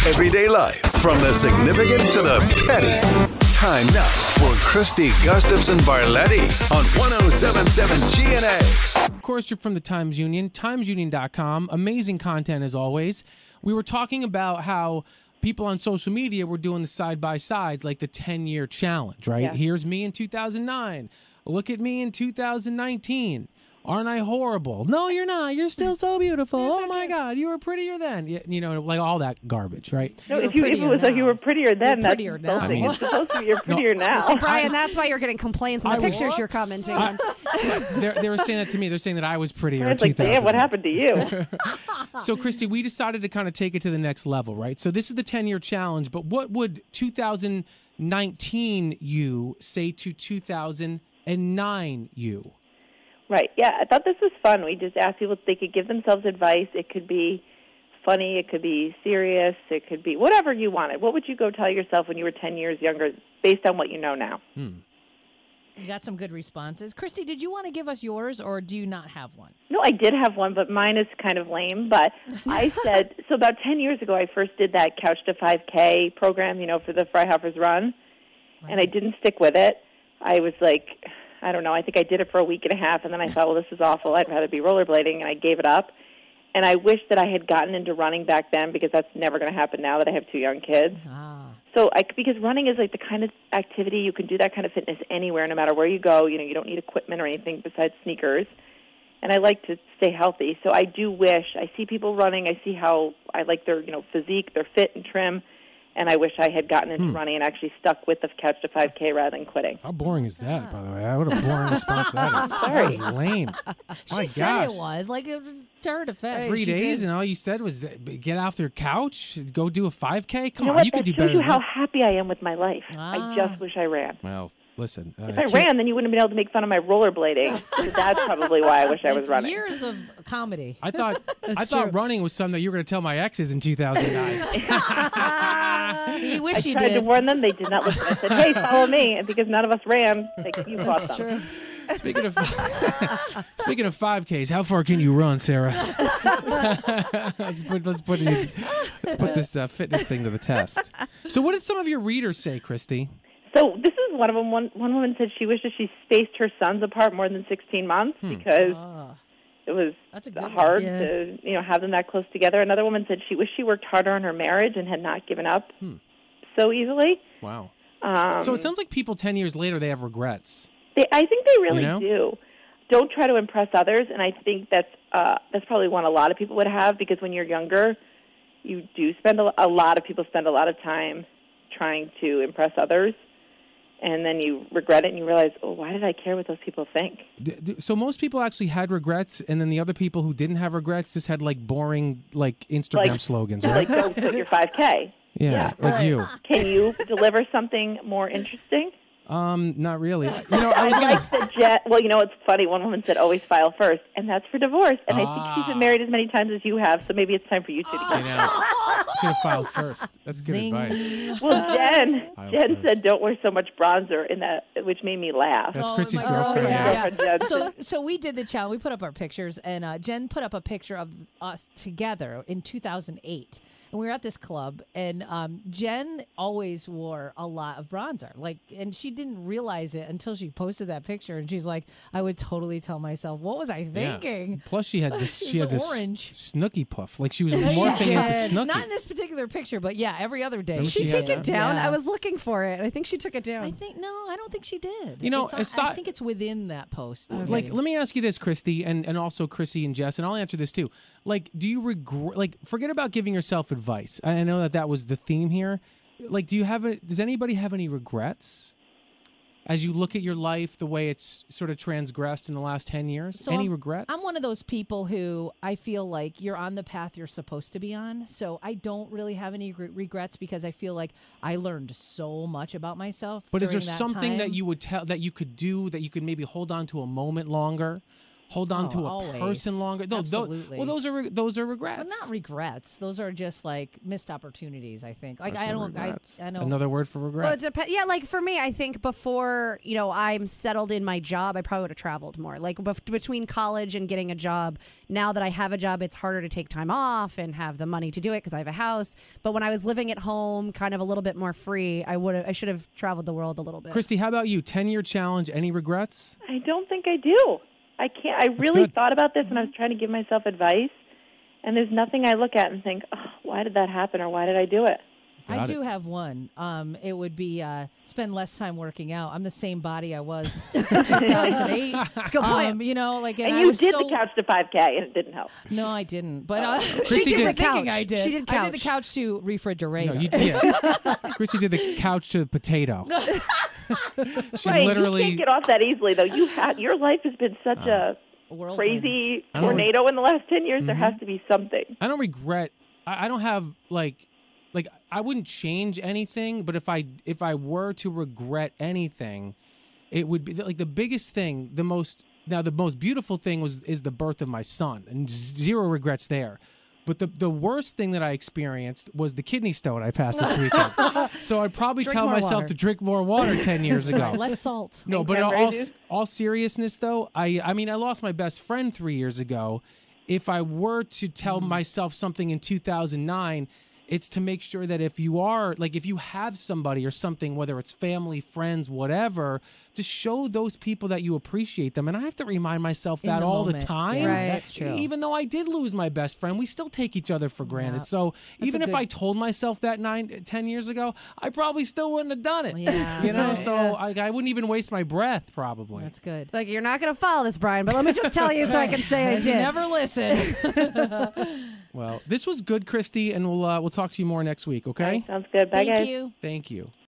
everyday life, from the significant to the petty. Time now for Christy Gustafson-Barletti on 107.7 GNA. Of course, you're from the Times Union, timesunion.com. Amazing content as always. We were talking about how people on social media were doing the side-by-sides, like the 10-year challenge, right? Yeah. Here's me in 2009. Look at me in 2019. Aren't I horrible? No, you're not. You're still so beautiful. Oh, my God. You were prettier then. You know, like all that garbage, right? No, if it was like you were prettier then, that's prettier now. insulting. I mean, It's supposed to be you're prettier now. So, Brian, that's why you're getting complaints in the I pictures was- you're commenting on. They were saying that to me. They're saying that I was prettier It's in like, 2000. damn, what happened to you? So, Christy, we decided to kind of take it to the next level, right? So this is the 10-year challenge, but what would 2019 you say to 2009 you? Right. Yeah, I thought this was fun. We just asked people if they could give themselves advice. It could be funny. It could be serious. It could be whatever you wanted. What would you go tell yourself when you were 10 years younger based on what you know now? You got some good responses. Christy, did you want to give us yours, or do you not have one? No, I did have one, but mine is kind of lame. But I said, so about 10 years ago, I first did that Couch to 5K program, for the Freihofer's Run, and I didn't stick with it. I was like, I don't know, I think I did it for a week and a half, and then I thought, well, this is awful. I'd rather be rollerblading, and I gave it up. And I wish that I had gotten into running back then, because that's never going to happen now that I have two young kids. So because running is like the kind of activity you can do that kind of fitness anywhere, no matter where you go. You don't need equipment or anything besides sneakers. And I like to stay healthy. So I do wish, I see people running, I see how I like their, physique, they're fit and trim. And I wish I had gotten into running and actually stuck with the Couch to 5K rather than quitting. How boring is that, by the way? What a boring response that is. Sorry. That was lame. She said it was. Like, it was to her defense. 3 days, and all you said was get off your couch, go do a 5K? Come You know on, what? you could That do shows better you than how that. happy I am with my life. I just wish I ran. Well, listen. If I ran, then you wouldn't have been able to make fun of my rollerblading. So that's probably why I wish I was It's running. years of comedy. I thought running was something that you were going to tell my exes in 2009. You wish I you tried did. to warn them. They did not listen. I said, hey, follow me. And because none of us ran, you caught them. True. Speaking of 5Ks, how far can you run, Sarah? let's put this fitness thing to the test. So, what did some of your readers say, Christy? So this is one of them. One woman said she wishes she spaced her sons apart more than 16 months because it was That's a good one. hard to have them that close together. Another woman said she wished she worked harder on her marriage and had not given up so easily. Wow. So it sounds like people 10 years later, they have regrets. I think they really You know? do. Don't try to impress others, and I think that's probably one a lot of people would have, because when you're younger, you do spend a lot of people spend a lot of time trying to impress others, and then you regret it and you realize, oh, why did I care what those people think? So most people actually had regrets, and then the other people who didn't have regrets just had like boring Instagram slogans, right? Like, don't quit your 5K. Yeah, like you. Can you deliver something more interesting? Not really. I was gonna. Like the jet. Well, it's funny. One woman said, "Always file first," and that's for divorce. And I think she's been married as many times as you have, so maybe it's time for you two to get Should have filed first. That's good Zing. advice. Well, Jen first. said, "Don't wear so much bronzer," which made me laugh. That's Oh, Christy's my girlfriend. God. Yeah. Girlfriend Jen. So we did the challenge. We put up our pictures, and Jen put up a picture of us together in 2008. And we were at this club, and Jen always wore a lot of bronzer. And she didn't realize it until she posted that picture. And she's like, I would totally tell myself, what was I thinking? Yeah. Plus, she had this. It She had was this orange. Snooky puff. Like she was She morphing into did. Snooky. Not in this particular picture, but yeah, every other day. Didn't She She took had it that? down. Yeah. I was looking for it. I think she took it down. I don't think she did. You know, It's I aside- think it's within that post. Like, let me ask you this, Christy, and also Chrissy and Jess, and I'll answer this too. Like, do you regret? Forget about giving yourself advice. I know that was the theme here. Does anybody have any regrets as you look at your life, the way it's sort of transgressed in the last 10 years? So Any regrets? I'm one of those people who I feel like you're on the path you're supposed to be on. So I don't really have any regrets, because I feel like I learned so much about myself. But is there during that something that time. you would tell that you could do that you could maybe hold on to a moment longer? hold on to a always. person longer. No, Absolutely. those are regrets. Well, not regrets. Those are just like missed opportunities, I think. Like That's I a don't regrets. I know Another word for Well, regret. it depends. Yeah, like for me, I think before I'm settled in my job, I probably would have traveled more. Like between college and getting a job, now that I have a job, it's harder to take time off and have the money to do it because I have a house. But when I was living at home, kind of a little bit more free, I should have traveled the world a little bit. Christy, how about you? 10-year challenge. Any regrets? I don't think I do. I can't. I really good. thought about this when I was trying to give myself advice, and there's nothing I look at and think, oh, why did that happen or why did I do it? I Got do it. have one. It would be spend less time working out. I'm the same body I was in 2008. That's a good point. And I you was did so, the couch to 5K, and it didn't help. No, I didn't. But Christy did the couch. I did. She did I did the couch. couch to refrigerator. No, you yeah. Christy did the couch to potato. She Right, literally. you can't get off that easily, though. Your life has been such a Whirlwind. crazy I don't- tornado in the last 10 years. There has to be something. I don't regret. I don't have like I wouldn't change anything. But if I were to regret anything, it would be like the biggest thing. The most beautiful thing is the birth of my son, and zero regrets there. But the worst thing that I experienced was the kidney stone I passed this weekend. So I'd probably Drink tell more myself water. to drink more water 10 years ago. Less salt. No, And but in cranberry juice? all seriousness, though, I mean, I lost my best friend 3 years ago. If I were to tell myself something in 2009, it's to make sure that if you have somebody or something, whether it's family, friends, whatever, to show those people that you appreciate them. And I have to remind myself In that the all moment. the time. Yeah, Right. that's true. Even though I did lose my best friend, we still take each other for granted. Yeah. So even a if good- I told myself that 10 years ago, I probably still wouldn't have done it. Yeah. You know, Right. so I wouldn't even waste my breath probably. That's good. Like, you're not going to follow this, Brian, but let me just tell you so I can say I You did. never listen. Well, this was good, Christy, and we'll talk to you more next week, okay? Sounds good. Bye, Thank guys. you. Thank you.